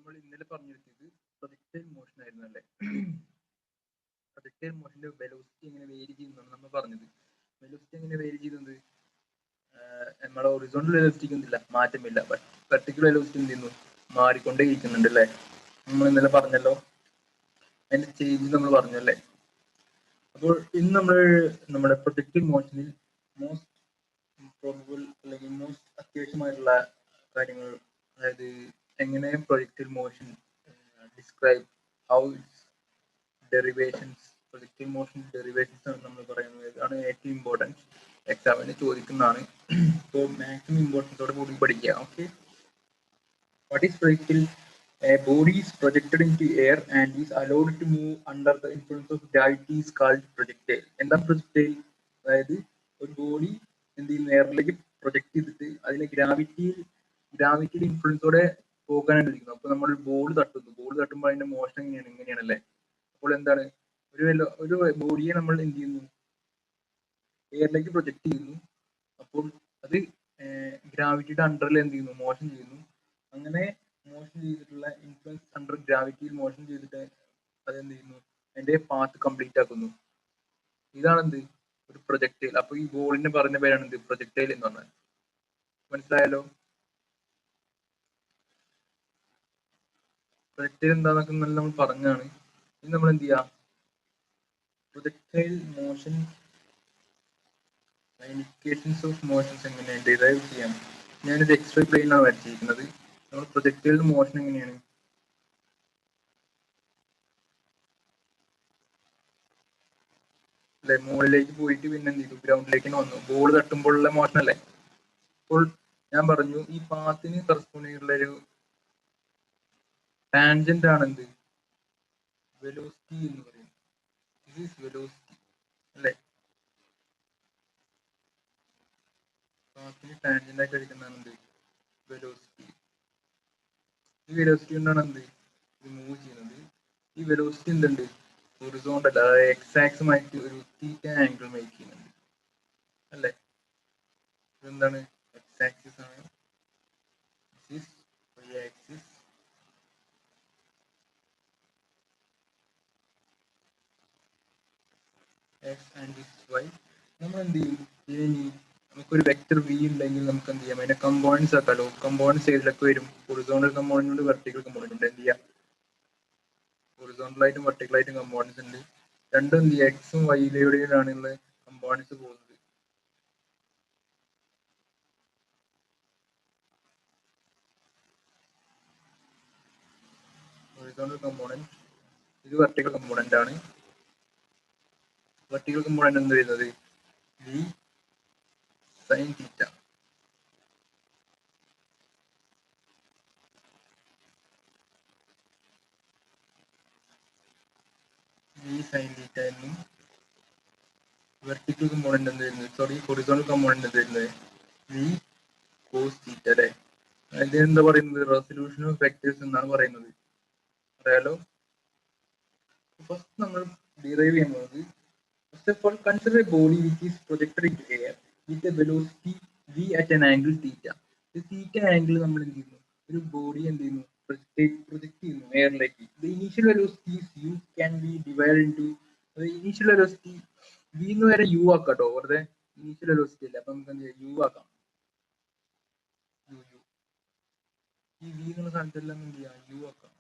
നമ്മൾ ഇന്നലെ പറഞ്ഞിരുന്നത് പ്രൊജക്ടൈൽ മോഷൻ ആയിരുന്നു അല്ലേ? പ്രൊജക്ടൈൽ മോഷന്റെ വെലോസിറ്റി എങ്ങനെ വേരി ചെയ്യുന്നതാണ് നമ്മൾ പറഞ്ഞത്. വെലോസിറ്റി എങ്ങനെ വേരി ചെയ്യുന്നത്? നമ്മുടെ ഒറിസോണ്ടൽ വെലോസിറ്റിക്ക് ഒന്നുമില്ല, മാറ്റമില്ല. വെർട്ടിക്കൽ വെലോസിറ്റി എന്ത് ചെയ്യുന്നു? മാറിക്കൊണ്ടേ ഇരിക്കുന്നുണ്ട് അല്ലേ? നമ്മൾ ഇന്നലെ പറഞ്ഞല്ലോ, അതിന്റെ ചേഞ്ച് നമ്മൾ പറഞ്ഞു അല്ലേ? അപ്പോൾ ഇന്ന് നമ്മൾ നമ്മുടെ പ്രൊജക്ടൈൽ മോഷനിൽ മോസ്റ്റ് പ്രോബബിൾ അല്ലെങ്കിൽ മോസ്റ്റ് അത്യാവശ്യമായിട്ടുള്ള കാര്യങ്ങൾ, അതായത് എങ്ങനെ projectile motion describe how it's derivations, projectile motion derivations ആണ് നമ്മൾ പറയുന്നത്. ഇതാണ് ഏറ്റവും ഇമ്പോർട്ടൻറ്റ്, എക്സാമിന് ചോദിക്കുന്നതാണ്. അപ്പോൾ മാക്സിമം ഇമ്പോർട്ടൻസോടെ കൂടി പഠിക്കുക. Okay, what is projectile? A body is projected into air and is allowed to move under the influence of gravity is called projectile. എന്താ പ്രൊജക്ടൈൽ? അതായത് ഒരു ബോഡി എന്ത് ചെയ്യുന്നു, എയറിലേക്ക് പ്രൊജക്ട് ചെയ്തിട്ട് അതിനെ ഗ്രാവിറ്റിയുടെ ഇൻഫ്ലുവൻസോടെ പോകാനാണ് ഇരിക്കുന്നത്. അപ്പൊ നമ്മൾ ബോൾ തട്ടുമ്പോൾ അതിന്റെ മോഷൻ ഇങ്ങനെയാണല്ലേ? അപ്പോൾ എന്താണ്, ഒരു ബോഡിയെ നമ്മൾ എന്ത് ചെയ്യുന്നു, എയറിലേക്ക് പ്രൊജക്ട് ചെയ്യുന്നു. അപ്പോൾ അത് ഗ്രാവിറ്റിയുടെ അണ്ടറിൽ എന്ത് ചെയ്യുന്നു, മോഷൻ ചെയ്യുന്നു. അങ്ങനെ മോഷൻ ചെയ്തിട്ടുള്ള ഇൻഫ്ലുവൻസ് അണ്ടർ ഗ്രാവിറ്റിയിൽ മോഷൻ ചെയ്തിട്ട് അതെന്ത് ചെയ്യുന്നു, അതിന്റെ പാത്ത് കംപ്ലീറ്റ് ആക്കുന്നു. ഇതാണെന്ത്, ഒരു പ്രൊജക്ടൈൽ. അപ്പൊ ഈ ബോളിന് പറഞ്ഞ പേരാണ് എന്ത്, പ്രൊജക്ടൈൽ എന്ന് പറഞ്ഞാൽ. മനസ്സിലായല്ലോ? പ്രൊജക്ടൈൽ എന്താന്നൊക്കെ നമ്മൾ പറഞ്ഞാണ്. ഇനി നമ്മൾ എന്ത് ചെയ്യാം, projectile motion indications of motions എങ്ങനെയാണ് ഡിറൈവ് ചെയ്യാം. ഞാനിത് എക്സ്ട്രാ പ്ലെയിനാണ് വരച്ചിരിക്കുന്നത്. നമ്മൾ പ്രൊജക്ടൈൽ മോഷൻ എങ്ങനെയാണ്, അല്ലെ, മുകളിലേക്ക് പോയിട്ട് പിന്നെ എന്ത് ചെയ്തു, ഗ്രൗണ്ടിലേക്ക് വന്നു. ബോൾ തട്ടുമ്പോഴുള്ള മോഷൻ അല്ലേ? അപ്പോൾ ഞാൻ പറഞ്ഞു, ഈ പാത്തിന് കറസ്പോണ്ടിങ് ഒരു ടാൻജന്റ് ആണ് എന്ത്, വെലോസിറ്റി എന്ന് പറയും. ഇത് ഈസ് വെലോസിറ്റി അല്ലെ? പാത്തിന് ടാൻജന്റ് ആയിട്ട് എടുക്കുന്നതാണ് എന്ത്, വെലോസിറ്റി. ഈ വെലോസിറ്റി കൊണ്ടാണ് എന്ത്, ഇത് മൂവ് ചെയ്യുന്നത്. ഈ വെലോസിറ്റി എന്തുണ്ട്, ഹൊറിസോണ്ടൽ, അതായത് എക്സ് ആക്സുമായിട്ട് ഒരു തീറ്റ ആംഗിൾ മേക്ക് ചെയ്യുന്നുണ്ട് അല്ലെ? ഇതെന്താണ്, എക്സ് ആക്സിസ് ആണ്, y axis. X and this y. നമ്മൾ എന്ത് ചെയ്യും, ഇനി നമുക്കൊരു വെക്ടർ വി ഉണ്ടെങ്കിൽ നമുക്ക് എന്ത് ചെയ്യാം, അതിന്റെ കമ്പോണൻസ് ആക്കാലോ. കമ്പോണൻസ് ഏതിലൊക്കെ വരും, ഹൊറിസോണ്ടൽ കമ്പോണന്റ് ഉണ്ട്, വെർട്ടിക്കൽ കമ്പോണന്റ് ഉണ്ട്. എന്ത് ചെയ്യാം, ഹൊറിസോണ്ടലായിട്ടും വെർട്ടിക്കലായിട്ടും കമ്പോണൻസ് ഉണ്ട്. രണ്ടും എന്ത് ചെയ്യാം, എക്സും വൈയിലൂടെയാണ് കമ്പോണൻസ് പോകുന്നത്. ഹൊറിസോണ്ടൽ കമ്പോണന്റ്, ഇത് വെർട്ടിക്കൽ കമ്പോണന്റ് ആണ്. വെർട്ടിക്കൽ കമ്പോണന്റ് എന്ത് വരുന്നത്, v sine theta. V sine theta എന്നും വെർട്ടിക്കൽ കമ്പോണന്റ് എന്ത് വരുന്നത്, സോറി, ഹൊറിസോണ്ടൽ കമ്പോണന്റ് എന്ത് വരുന്നത്, വി കോസ് തീറ്റ അല്ലെ? എന്താ പറയുന്നത്, റെസൊല്യൂഷൻ ഓഫ് വെക്ടേഴ്സ് എന്നാണ് പറയുന്നത്. അറിയാലോ? ഫസ്റ്റ് നമ്മൾ ഡിറൈവ് ചെയ്യാൻ പോകുന്നത്, first of all consider a body which is projected in air with a velocity V at an angle theta. Theta angle നമ്മൾ എന്ത് ചെയ്യുന്നു, ഒരു ബോഡി എന്ത് ചെയ്യുന്നു, പ്രൊജക്ട് ചെയ്യുന്നു എയറിലേക്ക്. The initial velocity U can be divide into, initial velocity V എന്ന് വരെ യു ആക്കാം കേട്ടോ, വെറുതെ ഇനീഷ്യൽ വെലോസിറ്റി അല്ലേ, അപ്പൊ നമുക്ക് എന്ത് ചെയ്യാം, യു ആക്കാം. ഈ വി എന്നുള്ള സ്ഥലത്തെല്ലാം എന്ത് ചെയ്യാം, യു ആക്കാം.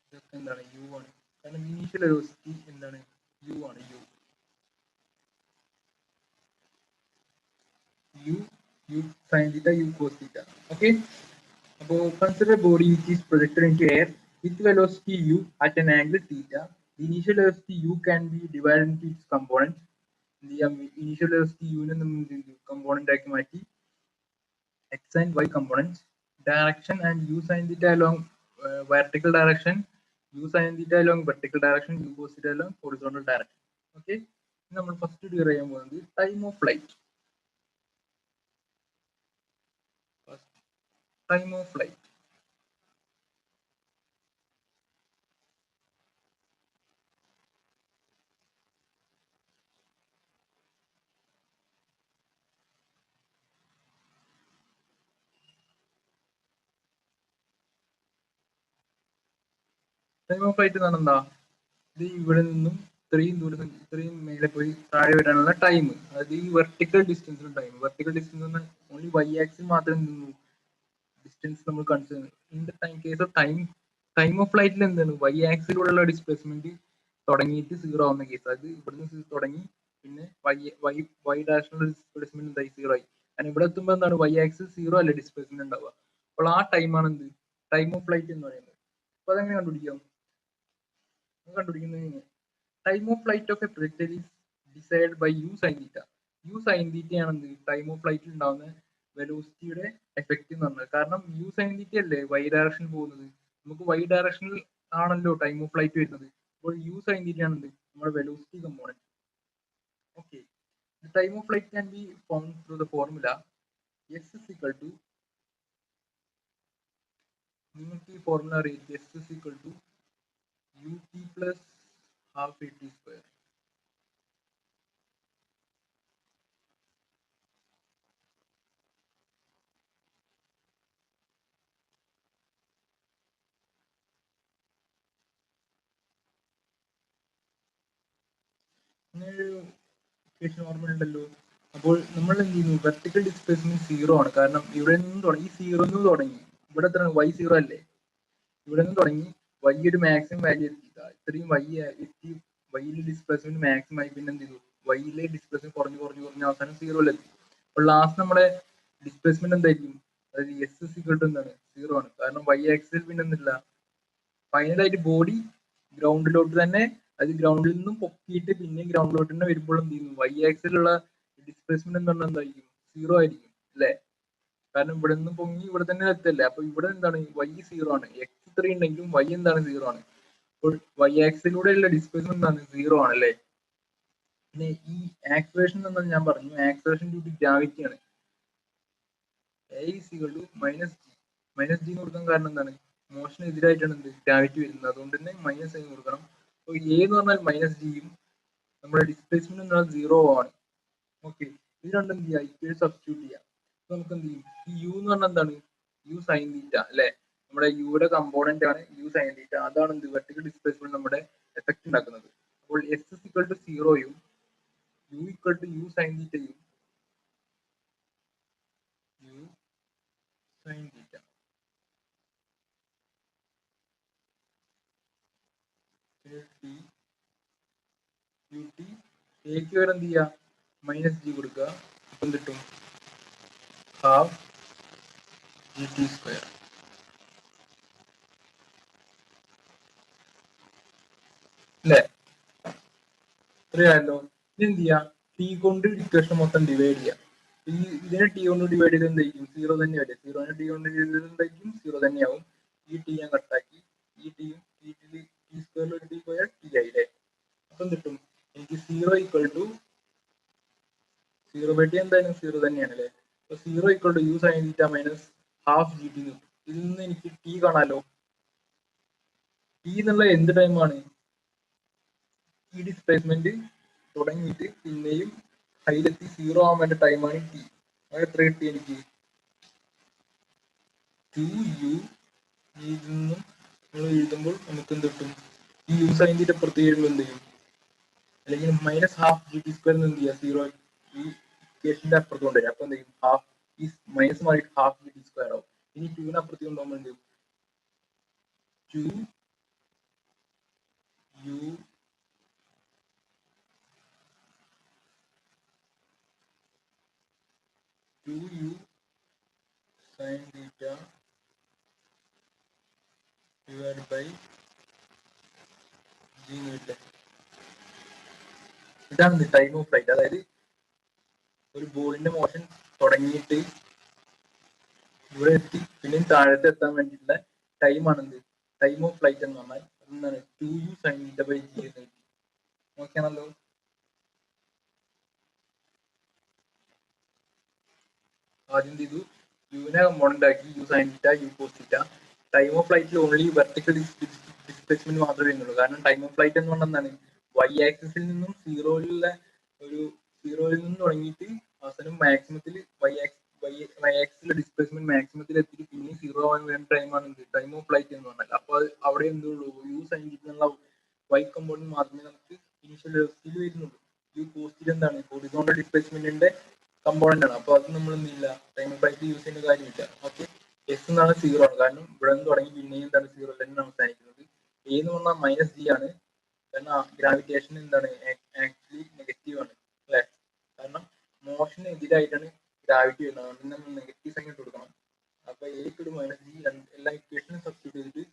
ഇതൊക്കെ എന്താണ്, യു ആണ്. കാരണം ഇനീഷ്യൽ വെലോസിറ്റി എന്താണ്, യു ആണ്. U sine theta, U cos theta. Okay, അപ്പോൾ consider body which is projected into air with velocity U at an angle theta. The initial velocity U can be divide into its component. Initial velocity യുവിനെ നമ്മൾ component ആക്കി മാറ്റി, X and Y components. Direction and U sine theta along vertical direction, u sin theta along vertical direction, u cos theta along horizontal direction. Okay, നമ്മൾ first derive ചെയ്യാൻ പോകുന്നത് time of flight. Time of flight, time of flight എന്ന് പറഞ്ഞാൽ എന്താ, ഇത് ഇവിടെ നിന്നും ഇത്രയും മേലെ പോയി താഴെ വരാനുള്ള ടൈം, അതായത് ഈ വെർട്ടിക്കൽ ഡിസ്റ്റൻസിന് time. Vertical distance only Y axis മാത്രമേ ഡിസ്റ്റൻസ് നമ്മൾ consider. In the time case of time of ഫ്ലൈറ്റിൽ എന്താണ്, വൈ ആക്സിലൂടെയുള്ള ഡിസ്പ്ലേസ്മെന്റ് തുടങ്ങിയിട്ട് സീറോ ആവുന്ന കേസ്. അത് ഇവിടുന്ന് തുടങ്ങി പിന്നെ വൈ ഡയറക്ഷനുള്ള ഡിസ്പ്ലേസ്മെന്റ് എന്തായി, സീറോ ആയി. കാരണം ഇവിടെ എത്തുമ്പോൾ എന്താണ്, വൈ ആക്സിൽ സീറോ അല്ലേ ഡിസ്പ്ലേസ്മെന്റ് ഉണ്ടാവുക. അപ്പോൾ ആ ടൈമാണ് എന്ത്, ടൈം ഓഫ് ഫ്ലൈറ്റ് എന്ന് പറയുന്നത്. അപ്പൊ അതെങ്ങനെ കണ്ടുപിടിക്കാം? കണ്ടുപിടിക്കുന്നത് time of flight of a projectile is decide by u sine theta. U sine തീറ്റയാണ് എന്ത്, ടൈം ഓഫ് ഫ്ലൈറ്റിൽ ഉണ്ടാകുന്ന വെലോസിറ്റിയുടെ എഫക്റ്റ് എന്ന് പറഞ്ഞത്. കാരണം യു സൈൻ തീറ്റ അല്ലേ വൈ ഡയറക്ഷനിൽ പോകുന്നത്, നമുക്ക് വൈ ഡയറക്ഷനിൽ ആണല്ലോ ടൈം ഓഫ് ഫ്ലൈറ്റ് വരുന്നത്. അപ്പോൾ യു സൈൻ തീറ്റ ആണ് എന്ത്, നമ്മുടെ velocity component. Okay, time of flight can be found through the formula s is equal to, നിങ്ങൾക്ക് ഈ ഫോർമുല അറിയാം, s is equal to u t plus half a t square. അങ്ങനൊരു equation ഓർമ്മയുണ്ടല്ലോ. അപ്പോൾ നമ്മൾ എന്ത് ചെയ്യുന്നു, വെർട്ടിക്കൽ ഡിസ്പ്ലേസ്മെന്റ് സീറോ ആണ്. കാരണം ഇവിടെ നിന്ന് തുടങ്ങി, സീറോ നിന്ന് തുടങ്ങി, ഇവിടെ എത്ര വൈ സീറോ അല്ലേ, ഇവിടെ നിന്ന് തുടങ്ങി വൈ ഒരു മാക്സിമം വാല്യൂ എത്തിക്കുക, ഇത്രയും വൈ എത്തി, വൈയിലെ ഡിസ്പ്ലേസ്മെന്റ് മാക്സിമം ആയി. പിന്നെ എന്ത് ചെയ്തു, വൈയിലെ ഡിസ്പ്ലേസ്മെന്റ് കുറഞ്ഞ് അവസാനം സീറോയിലെത്തി. അപ്പോൾ ലാസ്റ്റ് നമ്മുടെ ഡിസ്പ്ലേസ്മെന്റ് എന്തായിരിക്കും, അതായത് എസ് സിക്വൽ ടു എന്താണ്, സീറോ ആണ്. കാരണം വൈ ആക്സിൽ പിന്നെ എന്തില്ല, ഫൈനലായിട്ട് ബോഡി ഗ്രൗണ്ടിലോട്ട് തന്നെ, അത് ഗ്രൗണ്ടിൽ നിന്നും പൊക്കിയിട്ട് പിന്നെ ഗ്രൗണ്ടിലോട്ട് തന്നെ വരുമ്പോൾ എന്ത് ചെയ്യുന്നു, വൈ ആക്സിലുള്ള ഡിസ്പ്ലേസ്മെന്റ് എന്ന് പറഞ്ഞാൽ എന്തായിരിക്കും, സീറോ ആയിരിക്കും അല്ലെ. കാരണം ഇവിടെ നിന്ന് പൊങ്ങി ഇവിടെ തന്നെ എത്തല്ലേ. അപ്പൊ ഇവിടെ എന്താണ്, വൈ സീറോ ആണ്. എക്സ് 3 ഉണ്ടെങ്കിലും വൈ എന്താണ്, സീറോ ആണ്. അപ്പോൾ വൈ ആക്സിലൂടെയുള്ള ഡിസ്പ്ലേസ്മെന്റ് എന്താണ്, സീറോ ആണ് അല്ലേ. പിന്നെ ഈ ആക്സിലറേഷൻ എന്ന് ഞാൻ പറഞ്ഞു, ആക്സിലറേഷൻ ഡ്യൂ ടു ഗ്രാവിറ്റി ആണ്. A is equal to minus g. Minus g എന്ന് കൊടുക്കാൻ കാരണം എന്താണ്, മോഷന് എതിരായിട്ടാണ് എന്ത്, ഗ്രാവിറ്റി വരുന്നത്. അതുകൊണ്ട് തന്നെ മൈനസ് സൈൻ കൊടുക്കണം. അപ്പോൾ എ എന്ന് പറഞ്ഞാൽ മൈനസ് ജിയും നമ്മുടെ ഡിസ്പ്ലേസ്മെന്റ് എന്ന് പറഞ്ഞാൽ സീറോ ആണ്. ഓക്കെ, ഇത് രണ്ടും എന്ത് ചെയ്യാം, ഇക്വേഷൻ സബ്സ്റ്റിറ്റ്യൂട്ട് ചെയ്യാം. നമുക്ക് എന്ത് ചെയ്യും, ഈ യു എന്ന് പറഞ്ഞാൽ എന്താണ്, യു സൈൻ തീറ്റ അല്ലെ, നമ്മുടെ യുടെ കമ്പോണന്റ് ആണ് യു സൈൻ തീറ്റ. അതാണ് എന്ത്, വെർട്ടിക്കൽ ഡിസ്പ്ലേസ്മെന്റ് നമ്മുടെ എഫക്ട് ഉണ്ടാക്കുന്നത്. അപ്പോൾ എസ് ഇക്വൽ ടു സീറോയും U equal to U sine തീറ്റയും U sine theta U T എക്ക് വരെ എന്ത് ചെയ്യുക, മൈനസ് ജി കൊടുക്കുക. അപ്പം കിട്ടും ഹാഫ് ജി ടി സ്ക്വയർ അല്ലേ. ഇത്രയായല്ലോ. ഇത് എന്ത് ചെയ്യാം, ടി കൊണ്ട് ഇക്വേഷൻ മൊത്തം ഡിവൈഡ് ചെയ്യാം. ഇതിനെ ടി കൊണ്ട് ഡിവൈഡ് ചെയ്ത് എന്തായിരിക്കും, സീറോ തന്നെ വരും. സീറോനെ ടി കൊണ്ട് ഡിവൈഡ് ചെയ്ത് എന്തായിരിക്കും, സീറോ തന്നെയാവും. ഈ ടി ഞാൻ കട്ടാക്കി, ഈ ടിയും ടി സ്ക്വയറിൽ ഒരു ടി പോയാൽ ടി ആയില്ലേ. അപ്പം കിട്ടും എനിക്ക് zero equal to, zero by t എന്തായാലും സീറോ തന്നെയാണ് അല്ലേ. അപ്പൊ zero equal to U sine theta minus half g t കിട്ടും. ഇതിൽ നിന്ന് എനിക്ക് ടി കാണാലോ. ടി എന്നുള്ള എന്ത് ടൈമാണ്, ഈ ഡിസ്പ്ലേസ്മെന്റ് തുടങ്ങിയിട്ട് പിന്നെയും ഹൈലെത്തി സീറോ ആവാൻ വേണ്ട ടൈമാണ് ടി. അത് എത്ര കിട്ടി എനിക്ക്, 2u. ഇതിൽ നിന്നും നമ്മൾ എഴുതുമ്പോൾ നമുക്ക് എന്ത് കിട്ടും, ഈ യു സൈൻ തീറ്റ പുറത്ത് എഴുതുമ്പോൾ എന്ത് ചെയ്യും, അല്ലെങ്കിൽ minus half g t square എന്ത് ചെയ്യുക, സീറോ ഈ ഇക്വേഷന്റെ അപ്പുറത്ത് കൊണ്ടുവരും. അപ്പൊ എന്ത് ചെയ്യും, ഹാഫ് ഈ മൈനസ് മാറിയിട്ട് ഹാഫ് ജി ടി സ്ക്വയർ ആവും. ഇനി ടുവിന് അപ്പുറത്ത് കൊണ്ടുപോകുമ്പോൾ എന്ത് ചെയ്യും, 2u sine theta divide by g എന്ന്. ഇതാണ് ടൈം ഓഫ് ഫ്ലൈറ്റ്. അതായത് ഒരു ബോളിന്റെ മോഷൻ തുടങ്ങിയിട്ട് ഇവിടെ എത്തി പിന്നെയും താഴത്ത് എത്താൻ വേണ്ടിയിട്ടുള്ള ടൈമാണ് എന്ത്, ടൈം ഓഫ് ഫ്ലൈറ്റ് എന്ന് പറഞ്ഞാൽ എന്താണ്, 2u sine theta by g എന്ന്. നോക്കിയാണല്ലോ. ആദ്യം ചെയ്തു യുവിനെ കമ്പോണന്റ് ആക്കി, u sine theta U cos theta. Time of ഫ്ലൈറ്റിൽ ഓൺലി വെർട്ടിക്കൽ ഡിസ്പ്ലേസ്മെന്റ് മാത്രമേ വരുന്നുള്ളൂ. കാരണം ടൈം ഓഫ് ഫ്ലൈറ്റ് എന്ന് പറഞ്ഞാൽ എന്താണ്, വൈ ആക്സിസിൽ നിന്നും സീറോയിലുള്ള ഒരു, സീറോയിൽ നിന്ന് തുടങ്ങിയിട്ട് അവസാനം മാക്സിമത്തിൽ എക്സിലെ ഡിസ്പ്ലേസ്മെന്റ് മാക്സിമത്തിൽ എത്തിയിട്ട് പിന്നെ സീറോ ആവാൻ വേണ്ട ടൈമാണ് ടൈം ഓഫ് ഫ്ലൈറ്റ് എന്ന് പറഞ്ഞാൽ. അപ്പോൾ അവിടെ എന്തുള്ളൂ, യു സൈൻ എന്നുള്ള വൈ കമ്പോണന്റ് മാത്രമേ നമുക്ക് ഇനിഷ്യൽ വെലോസിറ്റിയിൽ വരുന്നുള്ളൂ. യു പോസ്റ്റിൽ എന്താണ് ഹൊറിസോണ്ടൽ ഡിസ്പ്ലേസ്മെന്റിന്റെ കമ്പോണന്റ് ആണ്. അപ്പോൾ അത് നമ്മൾ എന്തില്ല ടൈം ഓഫ് ഫ്ലൈറ്റ് യൂസ് ചെയ്യുന്ന കാര്യമില്ല. ഓക്കെ, എസ് എന്നാണ് സീറോ ആണ്, കാരണം ഇവിടെ നിന്ന് തുടങ്ങി പിന്നെയും എന്താണ് സീറോ തന്നെയാണ് അവസാനിക്കുന്നത്. എ എന്ന് പറഞ്ഞാൽ മൈനസ് ജി ആണ്, കാരണം ഗ്രാവിറ്റേഷൻ എന്താണ് ആക്ച്വലി നെഗറ്റീവ് ആണ് അല്ലെ, കാരണം മോഷന് എതിരായിട്ടാണ് ഗ്രാവിറ്റി വരുന്നത്. അതുകൊണ്ട് നമ്മൾ നെഗറ്റീവ് സൈൻ ഇട്ട് കൊടുക്കണം. അപ്പൊ എ ഇട്ട് മൈനസ് ജി എല്ലാ ഇക്വേഷനും സബ്സ്റ്റിറ്റ്യൂട്ട് ചെയ്തിട്ട്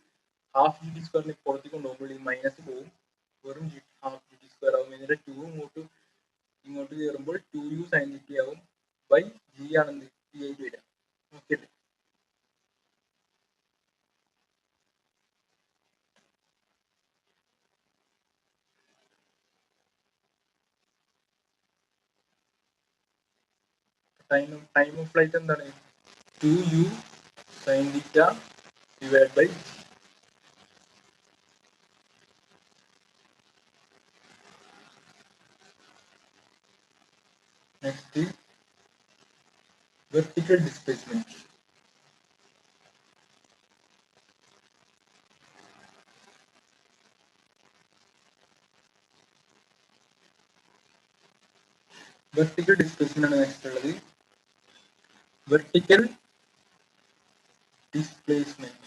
ഹാഫ് ജി ടി സ്ക്വയറിന് പുറത്തേക്ക് കൊണ്ടുപോകുമ്പോൾ ഈ മൈനസ് പോകും, വെറും ഹാഫ് ജി ടി സ്ക്വയർ ആവും. എന്നിട്ട് ടു ഇങ്ങോട്ട് കയറുമ്പോൾ two U sine g t ആവും ബൈ ജി ആണെന്ന് ടി ആയിട്ട് വരാം. ഓക്കെ, ടൈം ഓഫ് ഫ്ലൈറ്റ് എന്താണ്, two U sine theta divide by g. Next vertical displacement. Vertical displacement ആണ് നെക്സ്റ്റ് ഉള്ളത്. വെർട്ടിക്കൽ ഡിസ്പ്ലേസ്മെന്റ്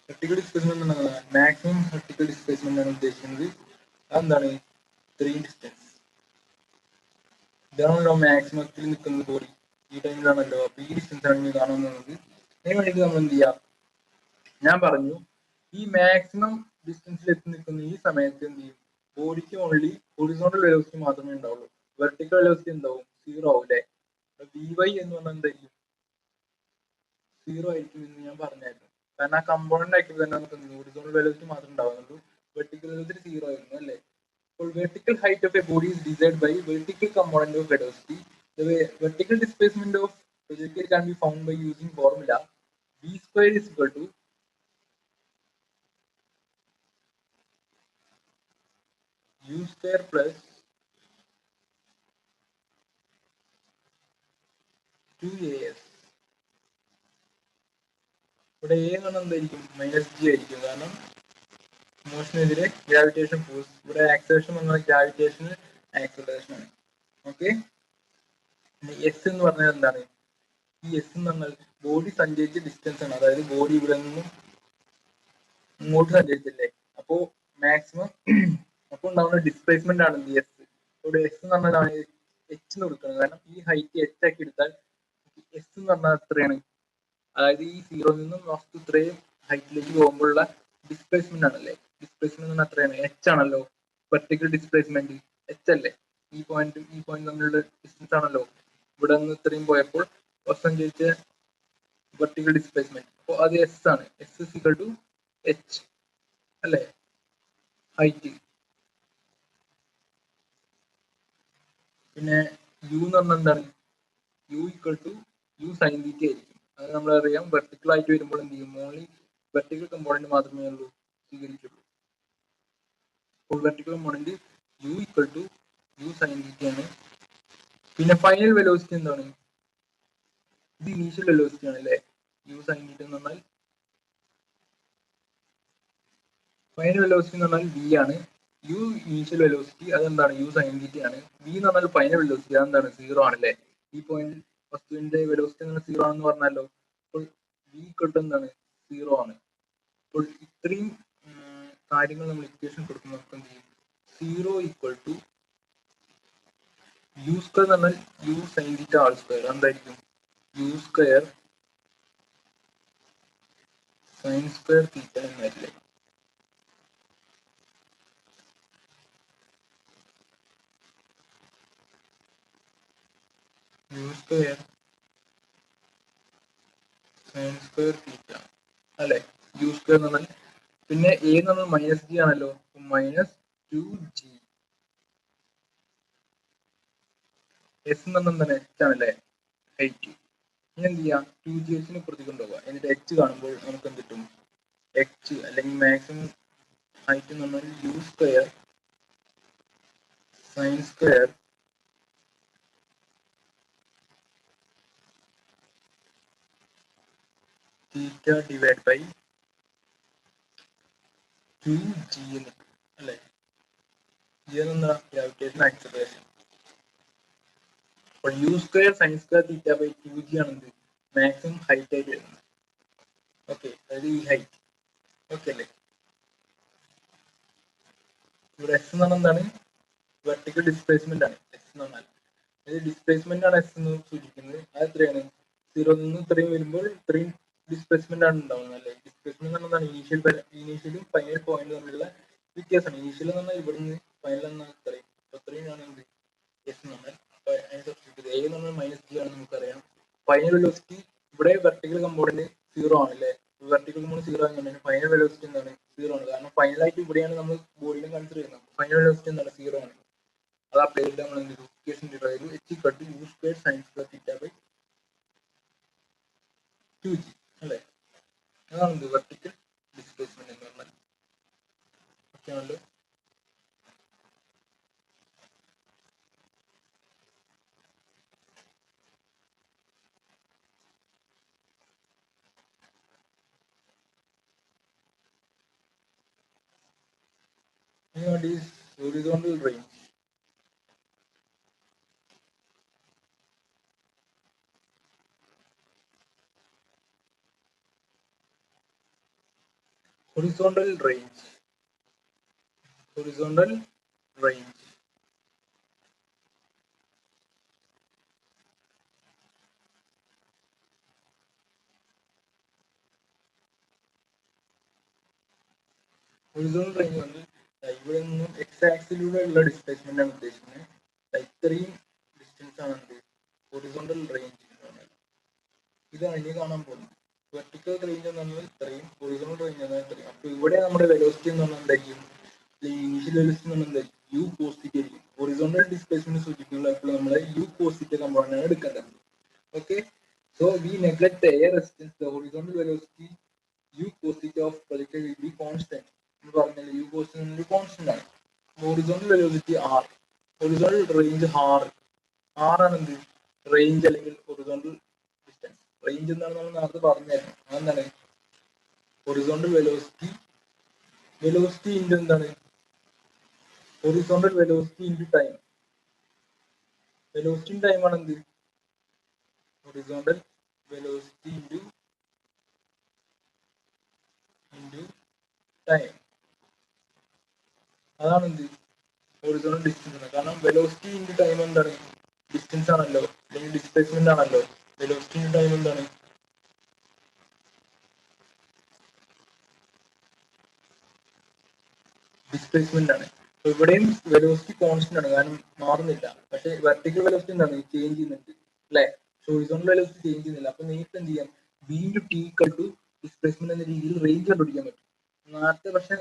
വെർട്ടിക്കൽ ഡിസ്പ്ലേസ്മെന്റ് എന്നാണ് മാക്സിമം വെർട്ടിക്കൽ ഡിസ്പ്ലേസ്മെന്റ് ആണ് ഉദ്ദേശിക്കുന്നത്. അതെന്താണ്, ഇത്രയും ഡിസ്റ്റൻസ് ഇതാണല്ലോ മാക്സിമത്തിൽ നിൽക്കുന്നത് ബോഡി, ഈ ടൈമിലാണല്ലോ. അപ്പൊ ഈ ഡിസ്റ്റൻസ് ആണ് കാണുന്നത്. അതിന് വേണ്ടിയിട്ട് നമ്മൾ എന്ത് ചെയ്യാം, ഞാൻ പറഞ്ഞു ഈ മാക്സിമം ഡിസ്റ്റൻസിൽ എത്തി നിൽക്കുന്ന ഈ സമയത്ത് എന്ത് ചെയ്യും, ബോഡിക്ക് ഓൺലി ഹൊറിസോണ്ടൽ വെലോസിറ്റി മാത്രമേ ഉണ്ടാവുള്ളൂ. വെർട്ടിക്കൽ വെലോസിറ്റി എന്താവും, സീറോ ആവും അല്ലെ. വി വൈ എന്ന് പറഞ്ഞാൽ എന്തായിരിക്കും, സീറോ ആയിരിക്കും എന്ന് ഞാൻ പറഞ്ഞായിരുന്നു. കാരണം ആ കമ്പോണന്റ് ആക്കി തന്നെ നമുക്ക് ഹൊറിസോണ്ടൽ വെലോസിറ്റി മാത്രമേ ഉണ്ടാവുന്നുള്ളൂ, വെർട്ടിക്കൽ വെലോസിറ്റി സീറോ ആയിരുന്നു അല്ലേ. അപ്പോൾ vertical height of a body is decided by vertical component of velocity. The vertical displacement of projectile can be found by using formula v square is equal to u square plus 2as. ഇവിടെ a എന്ന് പറഞ്ഞാൽ എന്തായിരിക്കും, minus G ആയിരിക്കും, കാരണം മോഷനെതിരെ gravitation force. ഇവിടെ acceleration പറഞ്ഞാൽ gravitation acceleration ആണ്. Okay, S എന്ന് പറഞ്ഞാൽ എന്താണ്, ഈ എസ് എന്ന് പറഞ്ഞാൽ ബോഡി സഞ്ചരിച്ച ഡിസ്റ്റൻസ് ആണ്. അതായത് ബോഡി ഇവിടെ നിന്നും ഇങ്ങോട്ട് സഞ്ചരിച്ചില്ലേ, അപ്പോ മാക്സിമം അപ്പോൾ ഉണ്ടാവുന്ന ഡിസ്പ്ലേസ്മെന്റ് ആണ് എസ്. ഇവിടെ എസ് എന്ന് പറഞ്ഞാൽ എച്ച് എന്ന് കൊടുക്കുന്നത്, കാരണം ഈ ഹൈറ്റ് എച്ച് ആക്കി എടുത്താൽ എസ് എന്ന് പറഞ്ഞാൽ എത്രയാണ്, അതായത് ഈ സീറോയിൽ നിന്നും ഫസ്റ്റ് ഇത്രയും ഹൈറ്റിലേക്ക് പോകുമ്പോഴുള്ള ഡിസ്പ്ലേസ്മെന്റ് ആണല്ലേ. ഡിസ്പ്ലേസ്മെന്റ് എന്ന് പറഞ്ഞാൽ എത്രയാണ്, എച്ച് ആണല്ലോ. വെർട്ടിക്കൽ ഡിസ്പ്ലേസ്മെന്റ് എച്ച് അല്ലേ, ഈ പോയിന്റ് തമ്മിലുള്ള ഡിസ്റ്റൻസ് ആണല്ലോ. ഇവിടെ നിന്ന് ഇത്രയും പോയപ്പോൾ സഞ്ചരിച്ച വെർട്ടിക്കൽ ഡിസ്പ്ലേസ്മെന്റ്, അപ്പോൾ അത് എസ് ആണ്. S is equal to h അല്ലേ, ഹൈറ്റ്. പിന്നെ യു എന്ന് പറഞ്ഞാൽ എന്താണ്, u equal to U sine theta ആയിരിക്കും. അത് നമ്മളറിയാം, വെർട്ടിക്കൽ ആയിട്ട് വരുമ്പോൾ എന്ത് ചെയ്യും, ഓൺലി വെർട്ടിക്കൽ കമ്പോണന്റ് മാത്രമേ ഉള്ളൂ സ്വീകരിക്കുള്ളൂ. അപ്പോൾ vertical component u equal to U sine theta ആണ്. പിന്നെ ഫൈനൽ വെലോസിറ്റി എന്താണ്, ഇത് ഇനീഷ്യൽ വെലോസിറ്റി ആണ് അല്ലേ. യു സൈൻ തീറ്റ എന്ന് പറഞ്ഞാൽ ഫൈനൽ വെലോസിറ്റി എന്ന് പറഞ്ഞാൽ വി ആണ്. യു ഇനീഷ്യൽ വെലോസിറ്റി അതെന്താണ്, യു സൈൻ തീറ്റ ആണ്. വി എന്ന് പറഞ്ഞാൽ ഫൈനൽ വെലോസിറ്റി അതെന്താണ്, സീറോ ആണല്ലേ. ഈ പോയിന്റ് വസ്തുവിന്റെ വെലോസിറ്റി എന്ന് സീറോ ആണെന്ന് പറഞ്ഞാലോ, അപ്പോൾ വി ഈക്വൽ ടു എന്താണ്, സീറോ ആണ്. അപ്പോൾ ഇത്രയും കാര്യങ്ങൾ നമ്മൾ ഇക്വേഷൻ കൊടുക്കുമ്പോൾ നമുക്ക് എന്ത് ചെയ്യും, zero equal to U square എന്ന് പറഞ്ഞാൽ U sine theta whole square. എന്തായിരിക്കും, U square sine square theta എന്നായിരിക്കും. U square sine square theta അല്ലെ. യു സ്ക്വയർ എന്ന് പറഞ്ഞാൽ പിന്നെ എ എന്ന് പറഞ്ഞാൽ മൈനസ് ജി ആണല്ലോ, മൈനസ് 2g. എസ് എന്ന് പറഞ്ഞാൽ എന്താണ്, എച്ച് ആണല്ലേ, ഹൈറ്റ്. ഇനി എന്ത് ചെയ്യാം, 2gh പുറത്തേക്ക് കൊണ്ടുപോകാം. എന്നിട്ട് എച്ച് കാണുമ്പോൾ നമുക്ക് എന്ത് കിട്ടും, എച്ച് അല്ലെങ്കിൽ മാക്സിമം ഹൈറ്റ് എന്ന് പറഞ്ഞാൽ U square sine square theta divide by 2g എന്ന് അല്ലേ? ജി എന്താ? Gravitation acceleration. അപ്പോൾ U square sine square theta by 2g ആണെന്ത് മാക്സിമം ഹൈറ്റ് ആയിട്ട് വരുന്നത്. ഓക്കെ, അതായത് ഈ ഹൈറ്റ്. ഓക്കെ അല്ലേ? ഇവിടെ എസ് എന്ന് പറഞ്ഞാൽ എന്താണ്? വെർട്ടിക്കൽ ഡിസ്പ്ലേസ്മെന്റ് ആണ് എസ് എന്ന് പറഞ്ഞാൽ. അതായത് ഡിസ്പ്ലേസ്മെന്റ് ആണ് എസ് എന്ന് സൂചിക്കുന്നത്. അത് എത്രയാണ്? 0 നിന്ന് ഇത്രയും വരുമ്പോൾ ഇത്രയും ഡിസ്പ്ലേസ്മെന്റ് ആണ് ഉണ്ടാവുന്നത് അല്ലേ? ഡിസ്പ്ലേസ്മെന്റ് എന്ന് പറഞ്ഞാൽ ഇനീഷ്യലും ഫൈനൽ പോയിന്റ് തമ്മിലുള്ള വ്യത്യാസമാണ്. ഇനീഷ്യൽ എന്ന് പറഞ്ഞാൽ ഇവിടുന്ന് ഫൈനൽ എന്നാൽ ഇത്രയും. അപ്പൊ ഇത്രയും ആണ് എന്ത് എസ് എന്ന് പറഞ്ഞാൽ. അപ്പൊ അതിനെ സബ്സ്റ്റിറ്റ്യൂട്ട് എ എന്ന് പറഞ്ഞാൽ മൈനസ് ജി ആണെന്ന് നമുക്കറിയാം. ഫൈനൽ വെലോസിറ്റി ഇവിടെ വെർട്ടിക്കൽ കമ്പോണന്റ് 0 ആണ് അല്ലേ? വെർട്ടിക്കൽ കമ്പോണന്റ് 0 ആണെന്നുണ്ടെങ്കിൽ ഫൈനൽ വെലോസിറ്റി എന്താണ്? 0 ആണ്. കാരണം ഫൈനലായിട്ട് ഇവിടെയാണ് നമ്മൾ ബോഡിനെ കൺസിഡർ ചെയ്യുന്നത്. ഫൈനൽ വെലോസിറ്റി എന്താണ്? 0 ആണ്. അത് അപ്ലൈ ചെയ്തിട്ട് നമ്മൾ എന്ത് ഇക്വേഷൻ ഡിറൈവ് ചെയ്തു. H equal to U square sine square theta by 2g അല്ലേ? അതാണ് എന്ത് വെർട്ടിക്കൽ ഡിസ്പ്ലേസ്മെന്റ് എന്ന് പറഞ്ഞാൽ. ഓക്കെ ആണല്ലോ? What is horizontal range? Horizontal range. Horizontal range. Horizontal range വന്ന് ഇവിടെ നിന്നും എക്സ് ആക്സിലൂടെ ഉള്ള ഡിസ്പ്ലേസ്മെന്റ് ആണ് ഉദ്ദേശിക്കുന്നത്. ഇത്രയും ഡിസ്റ്റൻസ് ആണ് എന്ത് ഹൊറിസോണ്ടൽ റേഞ്ച് എന്ന് പറഞ്ഞാൽ. ഇതാണ് ഇനി കാണാൻ പോകുന്നത്. വെർട്ടിക്കൽ റേഞ്ച് എന്ന് പറഞ്ഞാൽ ഇത്രയും, ഹൊറിസോണ്ടൽ റേഞ്ച് എന്ന് പറഞ്ഞാൽ ഇത്രയും. അപ്പൊ ഇവിടെ നമ്മുടെ വെലോസിറ്റി എന്ന് പറഞ്ഞാൽ എന്തായിരിക്കും? ഇനീഷ്യൽ വെലോസിറ്റി എന്ന് പറഞ്ഞാൽ എന്തായിരിക്കും? യു പോസിറ്റീവ് ആയിരിക്കും. ഹൊറിസോണ്ടൽ ഡിസ്പ്ലേസ്മെന്റ് സൂചിപ്പിക്കുന്നത് അപ്പോൾ നമ്മളെ യു പോസിറ്റീവ് കമ്പോണന്റ് ആണ് എടുക്കേണ്ടത്. Okay, so we neglect the air resistance. The horizontal velocity u cos theta of projectile will be constant. നമ്മൾ പറഞ്ഞല്ലോ u cos theta constant ആണ്. Horizontal velocity r, horizontal range r. r ആണ് എന്ത്? Range അല്ലെങ്കിൽ horizontal distance. Range എന്താണ് നമ്മൾ നേരത്തെ പറഞ്ഞായിരുന്നു. അതെന്താണ്? horizontal velocity, velocity into എന്താണ്? horizontal velocity into time. velocity in time ആണ് എന്ത്? horizontal velocity into time. അതാണ് എന്ത് ഹൊറിസോണ്ടൽ ഡിസ്റ്റൻസ്. കാരണം വെലോസിറ്റി ഇൻറ്റു ടൈം എന്താണ്? ഡിസ്റ്റൻസ് ആണല്ലോ, അല്ലെങ്കിൽ ഡിസ്പ്ലേസ്മെന്റ് ആണല്ലോ. വെലോസിറ്റി ഇൻറ്റു ടൈം എന്താണ്? ഡിസ്പ്ലേസ്മെന്റ് ആണ്. അപ്പൊ ഇവിടെയും വെലോസിറ്റി കോൺസ്റ്റന്റ് ആണ്, കാരണം മാറുന്നില്ല. പക്ഷെ വെർട്ടിക്കൽ വെലോസിറ്റി എന്താണ്? ചേഞ്ച് ചെയ്യുന്നുണ്ട് അല്ലെ? ഹൊറിസോണ്ടൽ വെലോസിറ്റി ചേഞ്ച് ചെയ്യുന്നില്ല. അപ്പൊ നിങ്ങൾക്ക് എന്ത് ചെയ്യാം? V into t equal to displacement എന്ന രീതിയിൽ റേഞ്ച് കണ്ടുപിടിക്കാൻ പറ്റും. നേരത്തെ പക്ഷെ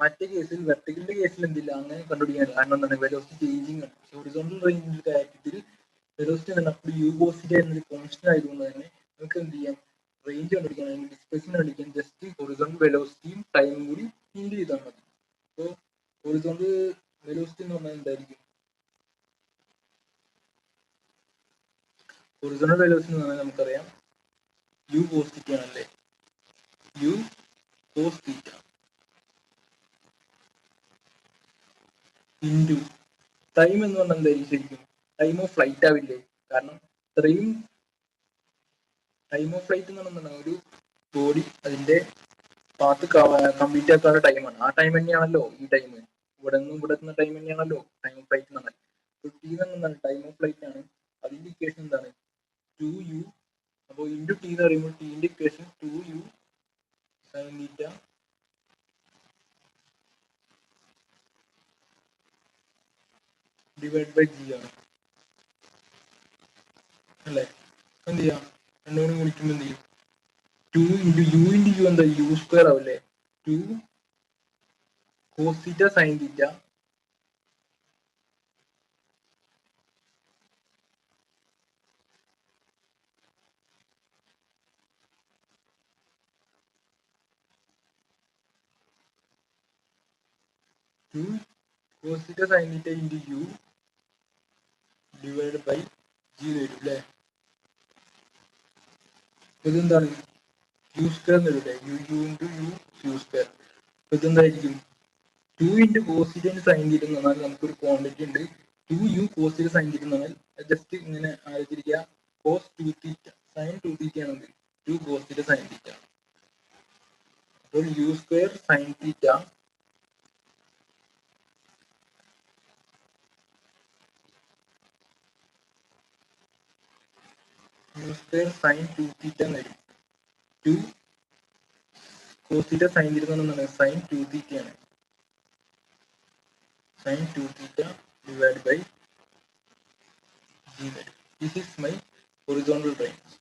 മറ്റേ കേസിൽ വെർട്ടിക്കലിന്റെ കേസിൽ എന്തില്ല, അങ്ങനെ കണ്ടുപിടിക്കാൻ. കാരണം എന്താണ്? വെലോസിറ്റി ചേഞ്ചിങ് ആണ്. ഹൊറിസോണ്ടൽ റേഞ്ചിന്റെ കാര്യത്തിൽ വെലോസിറ്റി എന്താണ്? അപ്പോൾ യു പോസിറ്റി എന്നൊരു കോൺസ്റ്റന്റ് ആയതുകൊണ്ട് തന്നെ നമുക്ക് എന്ത് ചെയ്യാം? റേഞ്ച് കണ്ടുപിടിക്കാൻ, അല്ലെങ്കിൽ ഡിസ്പ്ലേസ്മെന്റ് കണ്ടുപിടിക്കാൻ ജസ്റ്റ് ഹൊറിസോണ്ടൽ വെലോസിറ്റിയും ടൈമും കൂടി ഇൻറ്റു ചെയ്താൽ മതി. അപ്പോൾ ഹൊറിസോണ്ടൽ വെലോസിറ്റി എന്ന് പറഞ്ഞാൽ എന്തായിരിക്കും? ഹൊറിസോണ്ടൽ വെലോസിറ്റി എന്ന് പറഞ്ഞാൽ നമുക്കറിയാം യു കോസ് തീറ്റ ആണല്ലേ? U cos theta into time എന്ന് പറഞ്ഞാൽ എന്തായിരിക്കും ശരിക്കും? ടൈം ഓഫ് ഫ്ലൈറ്റ് ആവില്ലേ? കാരണം ഇത്രയും ടൈം ഓഫ് ഫ്ലൈറ്റ് എന്ന് പറഞ്ഞാൽ ഒരു ബോഡി അതിന്റെ പാത്ത് കംപ്ലീറ്റ് ആക്കാനുള്ള ടൈമാണ്. ആ ടൈം തന്നെയാണല്ലോ ഈ ടൈം. ഇവിടെ നിന്നും ഇവിടെ എത്തുന്ന ടൈം തന്നെയാണല്ലോ ടൈം ഓഫ് ഫ്ലൈറ്റ് എന്ന് പറഞ്ഞാൽ. ടി എന്താണ്? ടൈം ഓഫ് ഫ്ലൈറ്റ് ആണ്. അതിന്റെ ഇക്വേഷൻ എന്താണ്? 2u. അപ്പോൾ ഇൻറ്റു ടി എന്ന് പറയുമ്പോൾ ടിന്റെ equation 2u sine theta divide by G ആണ് അല്ലേ? എന്ത് ചെയ്യാം? രണ്ടുകൂടി വിളിക്കുമ്പോൾ എന്ത് ചെയ്യും? 2 × u എന്താ? യു സ്ക്വയർ ആവില്ലേ? 2 cos theta sine theta cos theta sin theta into u divide by G വരും അല്ലേ. ഇതെന്താണ് യു സ്ക്വയർ എന്ന് വരില്ലേ, യു ഇൻറ്റു യു സ്ക്വയർ. ഇതെന്തായിരിക്കും 2 ഇൻറ്റു കോസിറ്റന്റ് സൈൻ തീറ്റ എന്ന് പറഞ്ഞാൽ നമുക്കൊരു ക്വാണ്ടിറ്റി ഉണ്ട് 2u കോസിറ്റ സൈൻ തീറ്റ എന്ന് പറഞ്ഞാൽ ജസ്റ്റ് ഇങ്ങനെ ആലോചിച്ചിരിക്കുക, കോസ് 2 തീറ്റ സൈൻ 2 തീറ്റ ആണെങ്കിൽ 2 കോസിറ്റ സൈൻ തീറ്റ. അപ്പോൾ U square sine theta u square sine 2 theta എന്ന് വരും. 2 കോസിറ്റ സൈൻ തീറ്റ എന്ന് പറഞ്ഞാൽ സൈൻ 2 തീറ്റ ആണ്. Sine 2 theta divide by G വരും. This is my horizontal range.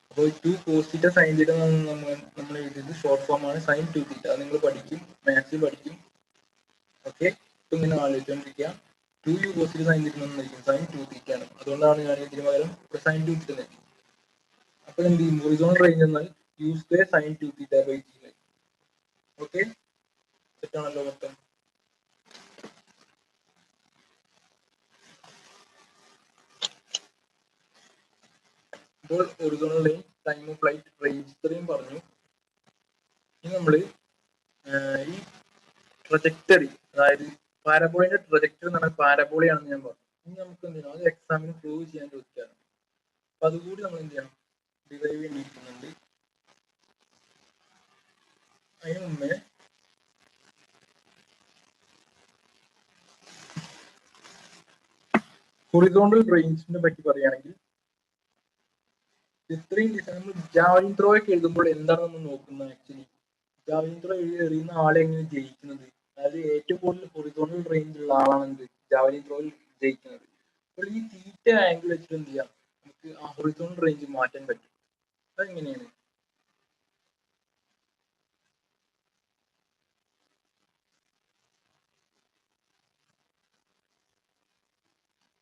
അപ്പോൾ 2 കോസിറ്റ സൈൻ തീറ്റ നമ്മൾ എഴുതിയത് ഷോർട്ട് ഫോം ആണ് സൈൻ 2 തീറ്റ. അത് നിങ്ങൾ പഠിക്കും, മാത്സിൽ പഠിക്കും. ഓക്കെ, ഇപ്പൊ ഇങ്ങനെ ആലോചിച്ചോണ്ടിരിക്കുക 2u കോസിറ്റ സൈൻ തീറ്റ എന്നായിരിക്കും സൈൻ 2 തീറ്റ ആണ്. അതുകൊണ്ടാണ് ഞാൻ ഇതിന് പകരം സൈൻ 2 തീറ്റ നൽകി. അപ്പൊ എന്ത് ചെയ്യും, ഹൊറിസോണ്ടൽ റേഞ്ച് എന്നാൽ U square sine 2 theta by G. Okay, സെറ്റാണല്ലോ മൊത്തം. ഇപ്പോൾ horizontal line, time of flight, range ഇത്രയും പറഞ്ഞു. ഇനി നമ്മൾ ഈ ട്രജക്ടറി, അതായത് പാരബോളിന്റെ ട്രജക്ടറി എന്ന് പറഞ്ഞാൽ പാരബോളിയാണെന്ന് ഞാൻ പറഞ്ഞു. ഇനി നമുക്ക് എന്ത് ചെയ്യണം, അത് എക്സാമിന് പ്രൂവ് ചെയ്യാൻ ചോദിക്കാറുണ്ട്. അപ്പൊ അതുകൂടി നമ്മൾ എന്ത് ചെയ്യണം, ഡിറൈവ് ചെയ്യേണ്ടിയിരിക്കുന്നുണ്ട്. അതിന് മുന്നേ ഹൊറിസോണ്ടൽ റേഞ്ചിനെ പറ്റി പറയുകയാണെങ്കിൽ ഇത്രയും നമ്മൾ ജാവലിൻ ത്രോ ഒക്കെ എഴുതുമ്പോൾ എന്താണ് നമ്മൾ നോക്കുന്നത്, ആക്ച്വലി ജാവലിൻ ത്രോ എറിയുന്ന ആളെ എങ്ങനെ ജയിക്കുന്നത്, അതായത് ഏറ്റവും കൂടുതൽ ഹൊറിസോണ്ടൽ റേഞ്ചിലുള്ള ആളാണ് എന്ത് ജാവലിൻ ത്രോയിൽ ജയിക്കുന്നത്. അപ്പോൾ ഈ തീറ്റ ആംഗിൾ വെച്ചിട്ട് എന്ത് ചെയ്യാം, നമുക്ക് ആ ഹൊറിസോണ്ടൽ റേഞ്ച് മാറ്റാൻ പറ്റും. അതെങ്ങനെയാണ്,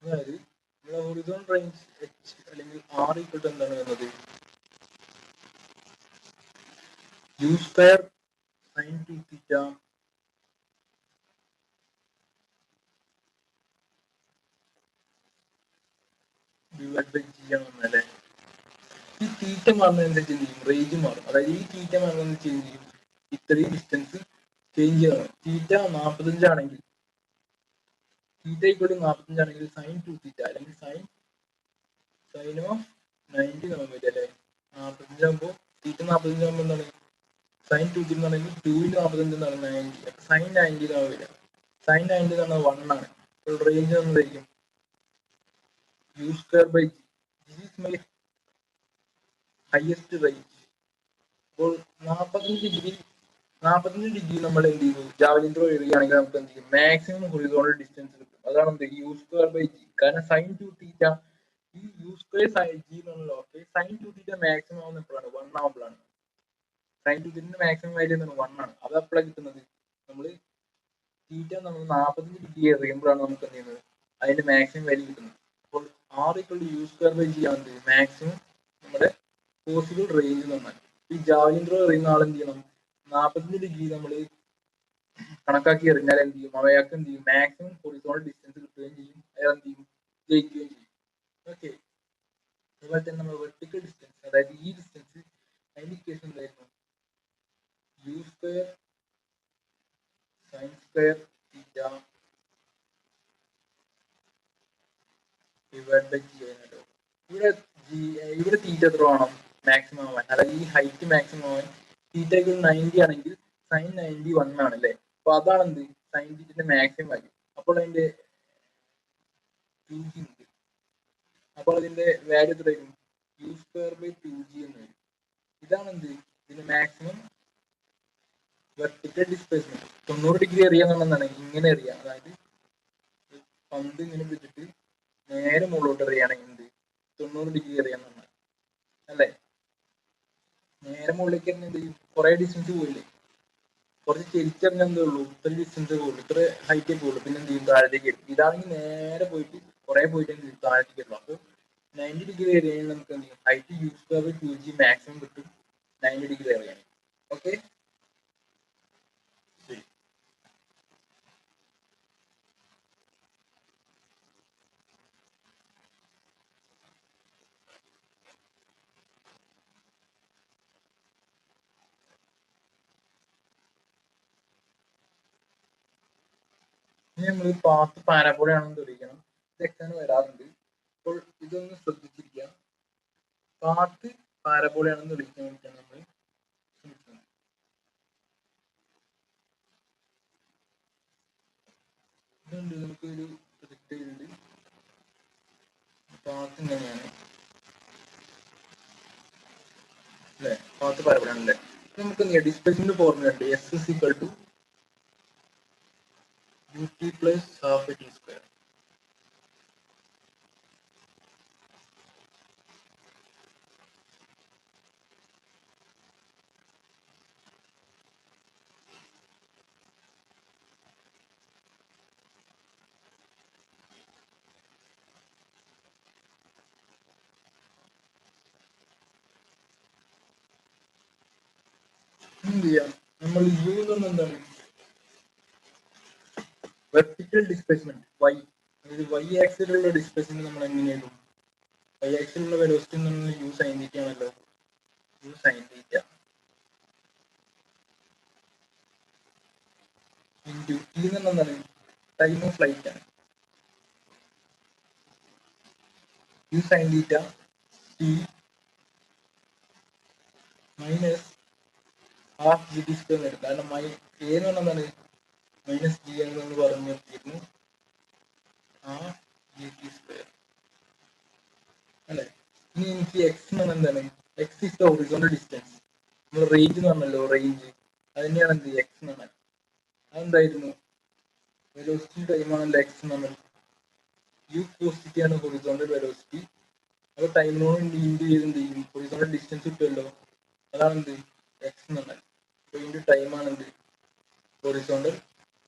അതായത് നമ്മുടെ ഹൊറിസോണ്ടൽ റേഞ്ച് എച്ച് അല്ലെങ്കിൽ ആർ ഈക്വൽ ടു എന്താണ് വരുന്നത്, U square sine 2 theta divide by G ആണെന്നല്ലേ. ഈ തീറ്റ മാറുന്നത് എന്താ ചെയ്യും, റേഞ്ച് മാറും. അതായത് ഈ തീറ്റ മാറുന്നത് ചേഞ്ച് ചെയ്യും, ഇത്രയും ഡിസ്റ്റൻസ് ചേഞ്ച് ചെയ്യണം. തീറ്റ 45 ആണെങ്കിൽ, തീറ്റ ഈക്വൽ ടു 45 ആണെങ്കിൽ സൈൻ 2 തീറ്റ അല്ലെങ്കിൽ സൈൻ ഓഫ് 90 നമുക്ക് വരും അല്ലേ. 45 ആകുമ്പോൾ തീറ്റ 45 ആകുമ്പോൾ എന്താണ് സൈൻ 2 തീറ്റ എന്ന് പറയുന്നത് 2 45 എന്നാണ് 90. അപ്പൊ സൈൻ 90 എന്നാണ് വരിക. സൈൻ 90 എന്ന് പറഞ്ഞാൽ 1 ആണ്. അപ്പോൾ റേഞ്ച് എന്തായിരിക്കും, U square by g. This is my highest range. അപ്പോൾ 45 ഡിഗ്രി നമ്മൾ എന്ത് ചെയ്യുന്നു, ജാവലിൻ ത്രോ എഴുതുകയാണെങ്കിൽ നമുക്ക് എന്ത് ചെയ്യും, മാക്സിമം ഹൊറിസോണ്ടൽ ഡിസ്റ്റൻസ് കിട്ടും. അതാണ് എന്ത് യു സ്ക്വയർ ബൈ ജി. കാരണം സൈൻ 2 തീറ്റ ഈ യു സ്ക്വയർ സൈൻ ജി എന്നുള്ളത് ഓക്കെ, സൈൻ 2 തീറ്റ മാക്സിമം ആവുന്ന എപ്പോഴാണ്, 1 ആവുമ്പോഴാണ്. സൈൻ 2 തീറ്റ മാക്സിമം വാല്യൂ എന്താണ്, 1 ആണ്. അത് എപ്പോഴാണ് കിട്ടുന്നത്, നമ്മൾ തീറ്റ നമ്മൾ 45 ഡിഗ്രി എറിയുമ്പോഴാണ് നമുക്ക് എന്ത് ചെയ്യുന്നത്, അതിന്റെ മാക്സിമം വാല്യൂ കിട്ടുന്നത്. അപ്പോൾ R equal to U square by G ആണ് മാക്സിമം നമ്മുടെ പോസിബിൾ റേഞ്ച് എന്ന് പറഞ്ഞാൽ. ഈ ജാവലിൻ ത്രോ എറിയുന്ന ആൾ എന്ത് ചെയ്യണം, 45 ഡിഗ്രി നമ്മൾ കണക്കാക്കി എറിഞ്ഞാൽ എന്ത് ചെയ്യും, അവയാൾക്ക് എന്ത് ചെയ്യും, മാക്സിമം ഹൊറിസോണ്ടൽ ഡിസ്റ്റൻസ് കിട്ടുകയും ചെയ്യും, അയാൾ എന്ത് ചെയ്യും, ജയിക്കുകയും ചെയ്യും. ഓക്കെ, അതുപോലെ തന്നെ നമ്മൾ വെർട്ടിക്കൽ ഡിസ്റ്റൻസ്, അതായത് ഈ ഡിസ്റ്റൻസ്, അതിന്റെ ഇക്വേഷൻ എന്തായിരുന്നു, u square sine square theta divide by g ആയിരുന്നല്ലോ. ഇവിടെ തീറ്റ എത്ര വേണം മാക്സിമം ആവാൻ, അതായത് ഈ ഹൈറ്റ് മാക്സിമം ആവാൻ തീറ്റ 90 ആണെങ്കിൽ സൈൻ 90 1 ആണ് അല്ലേ. അപ്പൊ അതാണ് എന്ത് സൈൻ തീറ്റന്റെ മാക്സിമം വാല്യൂ. അപ്പോൾ അതിന്റെ 2g ഉണ്ട്. അപ്പോൾ അതിന്റെ വാല്യൂ എത്രയായിരിക്കും, യു സ്ക്വയർ ബൈ 2g എന്ന് വരും. ഇതാണ് എന്ത് ഇതിന്റെ മാക്സിമം വെർട്ടിക്കൽ ഡിസ്പ്ലേസ്മെന്റ്. 90 ഡിഗ്രി എറിയാന്നുള്ളതാണ്, ഇങ്ങനെ എറിയാം, അതായത് പന്ത് ഇങ്ങനെ പിടിച്ചിട്ട് നേരെ മുകളിലോട്ട് എറിയാണെങ്കിൽ എന്ത് 90 ഡിഗ്രി എറിയാന്നാണ് അല്ലേ. നേരെ മുകളിലേക്ക് തന്നെ എന്ത് ചെയ്യും, കുറെ ഡിസ്റ്റൻസ് പോയില്ലേ, കുറച്ച് ചെരിച്ചറിഞ്ഞാൽ എന്തേ ഉള്ളൂ, ഇത്ര ഡിസ്റ്റൻസ് പോകുള്ളൂ, ഇത്ര ഹൈറ്റേ പോകുള്ളൂ, പിന്നെ എന്ത് ചെയ്യും, താഴത്തേക്ക് വരും. ഇതാണെങ്കിൽ നേരെ പോയിട്ട് കുറെ പോയിട്ട് എന്ത് ചെയ്യും, താഴത്തേക്ക് വരും. അപ്പോൾ 90 ഡിഗ്രി എറിയാൻ നമുക്ക് എന്ത് ചെയ്യും, height u square by 2g maximum കിട്ടും 90 ഡിഗ്രി എറിയാൻ. ഓക്കെ, ശരി. ഇനി നമ്മൾ പാത്ത് പാരാബോളയാണെന്ന് തെളിയിക്കണം. ഇത് എക്സാമിന് വരാറുണ്ട്. അപ്പോൾ ഇതൊന്ന് ശ്രദ്ധിച്ചിരിക്കുക. പാത്ത് പാരാബോളയാണെന്ന് തെളിയിക്കാൻ വേണ്ടിയിട്ടാണ് നമ്മൾ ശ്രമിക്കുന്നത്. ഇതുണ്ട്, നമുക്ക് ഒരു പ്രൊജക്ട് ചെയ്തിട്ടുണ്ട്. പാത്ത് ഇങ്ങനെയാണ് അല്ലേ, പാത്ത് പാരാബോളയാണല്ലേ. നമുക്ക് ഡിസ്പ്ലേസ്മെന്റ് ഫോർമുല ഉണ്ട്, s is equal to ut plus half a t square. എന്ത് ചെയ്യാം, നമ്മൾ യു എന്ന് പറഞ്ഞാൽ എന്താണ്, വെർട്ടിക്കൽ ഡിസ്പ്ലേസ്മെന്റ് വൈ, അതായത് വൈ ആക്സിലുള്ള ഡിസ്പ്ലേസ്മെന്റ് നമ്മൾ എങ്ങനെയായിരുന്നു, വൈ ആക്സിലുള്ള വെലോസിറ്റി എന്ന് പറഞ്ഞാൽ യു സൈൻ തീറ്റ ആണല്ലോ, u sine theta into T എന്ന് പറഞ്ഞാൽ എന്താണ്, ടൈം ഓഫ് ഫ്ലൈറ്റ് ആണ്, U sine theta t minus half g t square വരും. കാരണം എ എന്ന് പറഞ്ഞാൽ എന്താണ്, മൈനസ് ജി എന്ന് നമ്മൾ പറഞ്ഞു നിർത്തിയിരുന്നു, ഹാഫ് ജി ടി സ്ക്വയർ അല്ലെ. ഇനി എനിക്ക് എക്സ് എന്ന് പറഞ്ഞാൽ എന്താണ്, X is the horizontal distance, നമ്മൾ റേഞ്ച് എന്ന് പറഞ്ഞല്ലോ, റേഞ്ച് അതിനെയാണ് എന്ത് എക്സ് എന്ന് പറഞ്ഞാൽ. അതെന്തായിരുന്നു, വെലോസിറ്റി ടൈമാണല്ലോ എക്സ് എന്ന് പറഞ്ഞാൽ. യു കോസിറ്റി ആണ് ഹൊറിസോണ്ടൽ വെലോസിറ്റി, അപ്പോൾ ടൈമിനോട് ഇൻറ്റു ചെയ്ത് എന്ത് ചെയ്യും, ഹൊറിസോണ്ടൽ ഡിസ്റ്റൻസ് കിട്ടുമല്ലോ, അതാണ് എന്ത് എക്സ് എന്ന് പറഞ്ഞാൽ. അപ്പോൾ ഇതിന്റെ ടൈമാണ് എന്ത് ഹൊറിസോണ്ടൽ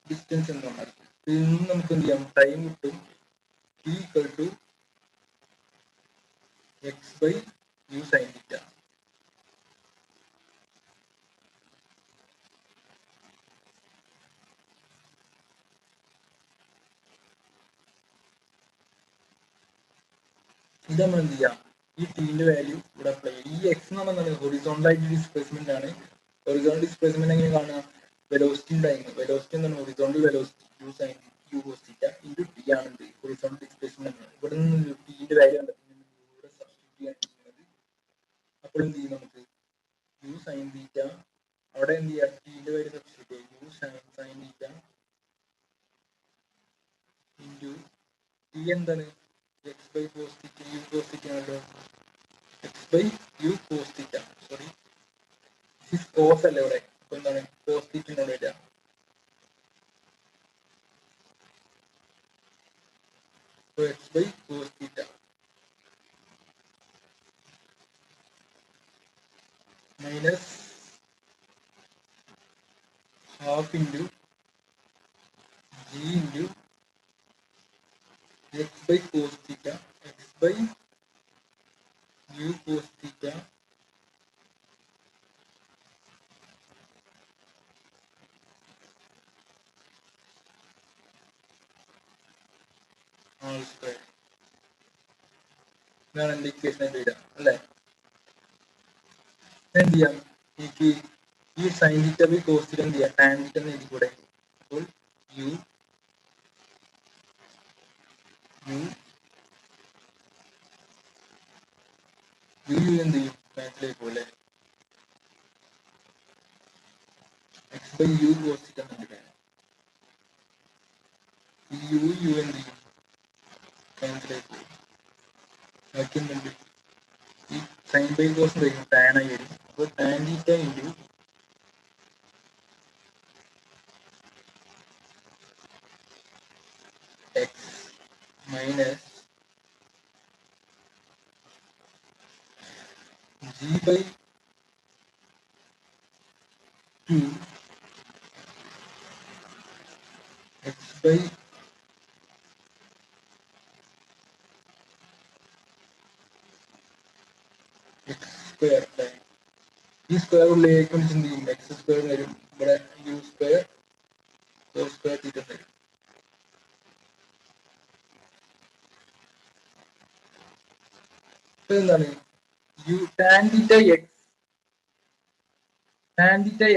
ഡിസ്റ്റൻസ് എന്ന് പറഞ്ഞാൽ. ഇതിൽ നിന്ന് നമുക്ക് എന്ത് ചെയ്യാം, ടൈം കിട്ടും t equal to x by u sine theta. ഇത് നമ്മൾ എന്ത് ചെയ്യാം, ഈ ടീന്റെ വാല്യൂ ഇവിടെ അപ്ലൈ ചെയ്യും. ഈ എക്സ് എന്ന് പറഞ്ഞാൽ ഹൊറിസോണ്ടൽ ആയിട്ട് ഡിസ്പ്ലേസ്മെന്റ് ആണ്. ഹൊറിസോണ്ടൽ ഡിസ്പ്ലേസ്മെന്റ് എങ്ങനെ കാണുക, വെലോസിറ്റി ടൈം, വെലോസിറ്റി എന്താണ് horizontal velocity u sine u cos theta into t ആണ് എന്ത് ഹൊറിസോണ്ടൽ ഡിസ്പ്ലേസ്മെന്റ് ആണ്. ഇവിടെ നിന്ന് ടീന്റെ വാല്യൂ കണ്ടെത്തുന്നത് ഇവിടെ സബ്സ്റ്റിറ്റ്യൂട്ട് ചെയ്യാൻ ചെയ്യുന്നത്. അപ്പോൾ എന്ത് ചെയ്യും, നമുക്ക് യു സൈൻ തീറ്റ അവിടെ എന്ത് ചെയ്യാം, ടീന്റെ വാല്യൂ സബ്സ്റ്റിറ്റ്യൂട്ട് ചെയ്യും, u sine theta into t എന്താണ് x by cos theta, U cos theta ആണല്ലോ, x by u cos theta, sorry cos അല്ലേ ഇവിടെ, അപ്പൊ എന്താണ് കോസ് തീറ്റ എന്നോട് വരിക, x by cos theta minus half into g into x by cos theta, x by u cos theta whole square. ഇതാണ് എന്റെ equation വരിക അല്ലെ. എന്ത് ചെയ്യാം, എനിക്ക് ഈ സൈൻ തീറ്റ ബൈ കോസ് തീറ്റ എന്ത് ചെയ്യാം, ടാൻ തീറ്റ എന്ന് എഴുതി കൂടെ. അപ്പോൾ യു യു യു യു എന്ത് ചെയ്യും, ക്യാൻസൽ പോലെ x by u cos theta എന്നുണ്ട്. യു യു എന്ത് ചെയ്യും, ക്യാൻസൽ പോകും. ബാക്കി എന്തുണ്ട്, ഈ സൈൻ ബൈ കോസ് വരും, ടാൻ ആയി വരും. അപ്പോൾ tan theta into x minus g by two x by x square അല്ലേ. ഈ സ്ക്വയർ ഉള്ളിലേക്ക് എന്ത് ചെയ്യും, എക്സ് സ്ക്വയർ വരും, ഇവിടെ u square cos square theta വരും. ഇപ്പൊ എന്താണ് u tan theta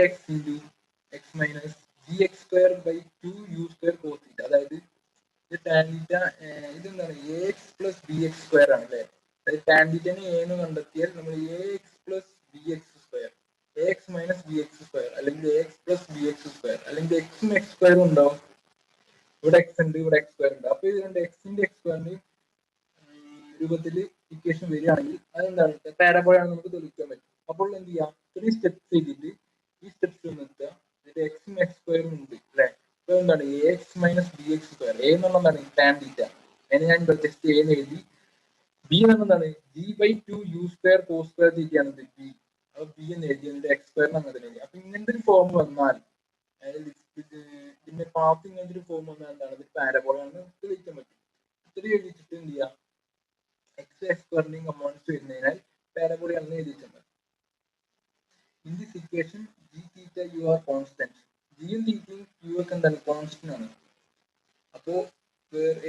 x into x minus g x square by 2u² cos θ. അതായത് ഇത് ടാൻ തീറ്റ ഇതെന്താണ് a x plus b x square ആണ് അല്ലേ. അതായത് ടാൻ തീറ്റനെ എ എന്ന് കണ്ടെത്തിയാൽ നമ്മൾ a x plus b x square, a x minus b x square, അല്ലെങ്കിൽ a x plus b x square, അല്ലെങ്കിൽ എക്സും എക്സ് സ്ക്വയറും ഉണ്ടാവും. ഇവിടെ എക്സ് ഉണ്ട്, ഇവിടെ എക്സ് സ്ക്വയർ ഉണ്ട്. അപ്പൊ ഇത് രണ്ട് എക്സിന്റെ എക്സ് സ്ക്വയറിന്റെയും രൂപത്തിൽ ഇക്വേഷൻ വരികയാണെങ്കിൽ അതെന്താണ് പാരബോളയാണെന്ന് നമുക്ക് തെളിയിക്കാൻ പറ്റും. അപ്പോൾ എന്ത് ചെയ്യാം, ഇത്രയും സ്റ്റെപ്സ് ചെയ്തിട്ട് ഈ സ്റ്റെപ്സ് നിർത്തുക. എന്നിട്ട് എക്സും എക്സ് സ്ക്വയറും ഉണ്ട് അല്ലെ. അപ്പൊ എന്താണ് A x minus b x square, A എന്നുള്ളതാണ് ടാൻ തീറ്റ, അതിനെ ഞാൻ ജസ്റ്റ് എ എന്ന് എഴുതി. ബി എന്നുള്ളതാണ് G by 2u² cos square തീറ്റയാണ് ഇത് ബി. അപ്പൊ ബി എന്ന് എഴുതി, എന്നിട്ട് എക്സ് സ്ക്വയറിന് അങ്ങനെ എഴുതി. അപ്പൊ ഇങ്ങനത്തെ ഒരു ഫോം വന്നാൽ, അതായത് ഇതിന്റെ പാത്ത് ഇങ്ങനത്തെ ഒരു ഫോം വന്നാൽ എന്താണ് ഇത് പാരബോളാണെന്ന് തെളിയിക്കാൻ പറ്റും. ഇത്രയും എഴുതിച്ചിട്ട് എന്ത് ചെയ്യാം, എക്സ് എക്സ് സ്ക്വയറിന്റെയും കമ്പോണൻസ് വരുന്നതിനാൽ പാരബോളയാണെന്ന് എഴുതിയിട്ടുണ്ട്. In this equation, g theta u are constant. G യും തീറ്റയും യു ഒക്കെ എന്താണ് കോൺസ്റ്റന്റ് ആണ്. അപ്പോ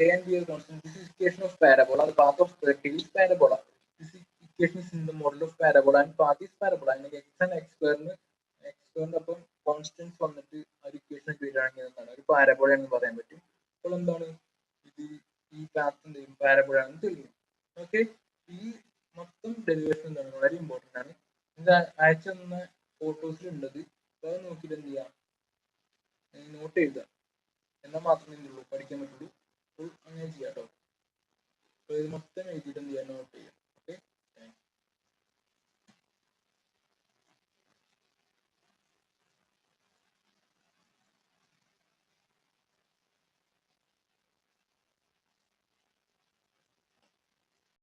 a and b are constant. This is equation of parabola. The path of rectangle is parabola. This equation is in the model of parabola and path is parabola. And x and x square അപ്പം constants വന്നിട്ട് ഒരു equation വരികയാണെങ്കിൽ എന്താണ് ഒരു parabola എന്ന് പറയാൻ പറ്റും. അപ്പോൾ എന്താണ് ഇത് ഈ പാത്ത് എന്തെയും പാരബോള ആണെന്ന് തെളിയും. ഓക്കെ, ഈ മൊത്തം ഡെറിവേഷൻ എന്താണ് വളരെ ഇമ്പോർട്ടന്റ് ആണ്. ഇത് അയച്ചു തന്ന ഫോട്ടോസിൽ ഉള്ളത്. അപ്പോൾ അത് നോക്കിയിട്ട് എന്ത് ചെയ്യാം, നോട്ട് എഴുതുക. എന്നാൽ മാത്രമേ എന്തുള്ളൂ പഠിക്കാൻ പറ്റുള്ളൂ. അപ്പോൾ അങ്ങനെ ചെയ്യാം കേട്ടോ. അപ്പോൾ ഇത് മൊത്തം എഴുതിയിട്ട് എന്ത് ചെയ്യാം, നോട്ട് ചെയ്യാം.